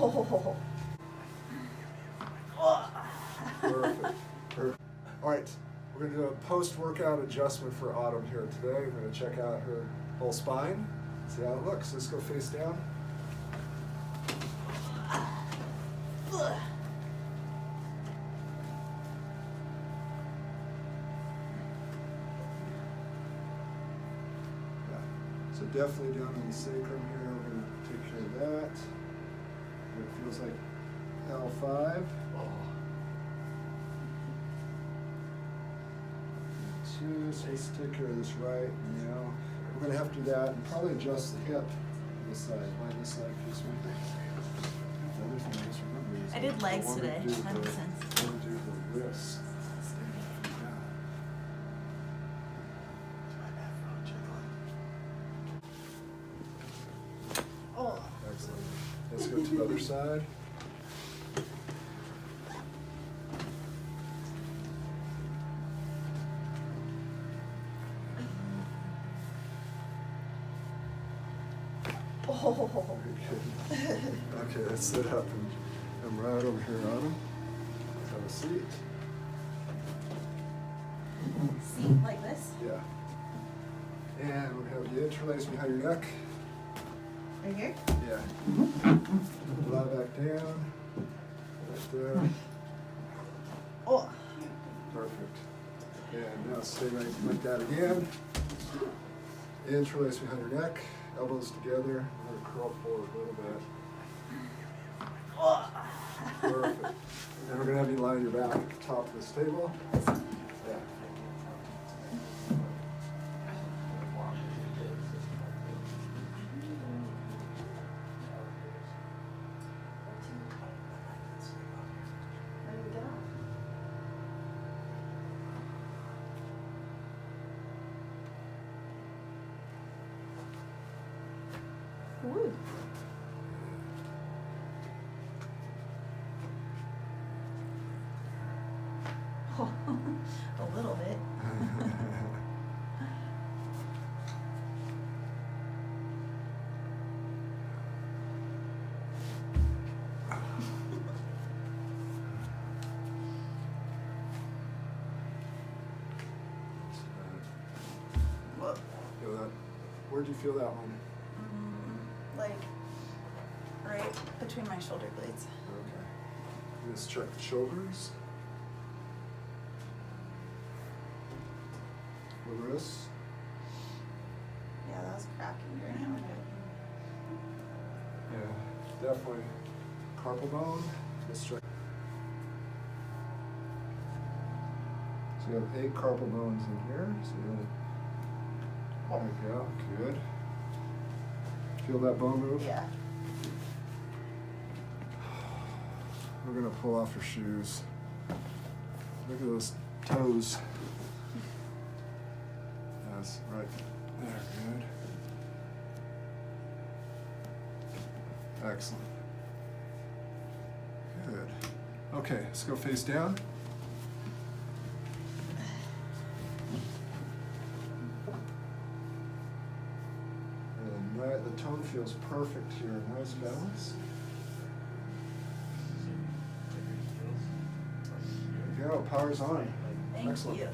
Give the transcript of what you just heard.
Oh. Perfect. Perfect. All right, we're going to do a post-workout adjustment for Autumn here today. We're going to check out her whole spine, see how it looks. Let's go face down. So definitely down in the sacrum here, we're going to take care of that. It feels like L5. Two, so let's take care of this right now. We're going to have to do that and probably adjust the hip on this side. Why this side feels weird. The other thing I just remember is I did legs want to today. do That makes sense. I want to do the wrists. Oh. Excellent. Let's go to the other side. Oh. Very good. Okay, let's sit up and I'm right over here on him. Let's have a seat. Seat like this? Yeah. And we're going to have you interlace behind your neck. Right here? Yeah. Lie back down. Right there. Oh. Perfect. And now stay right like that again. Interlace behind your neck. Elbows together. We're going to curl forward a little bit. Oh. Perfect. And we're going to have you lie on your back at the top of this table. Yeah. Woo. Oh, a little bit. Whoa. Feel that? Where'd you feel that one? Like right between my shoulder blades. Okay. Let's check the shoulders. The wrists. Yeah, that was cracking during it. Yeah, definitely. Carpal bone. Let's check. So you have 8 carpal bones in here. So there we go. Good. Feel that bone move? Yeah. We're gonna pull off your shoes. Look at those toes. Yes, right there, good. Excellent. Good. Okay, let's go face down. And the tone feels perfect here. Nice balance. There you go. Power's on. Thank Excellent. you.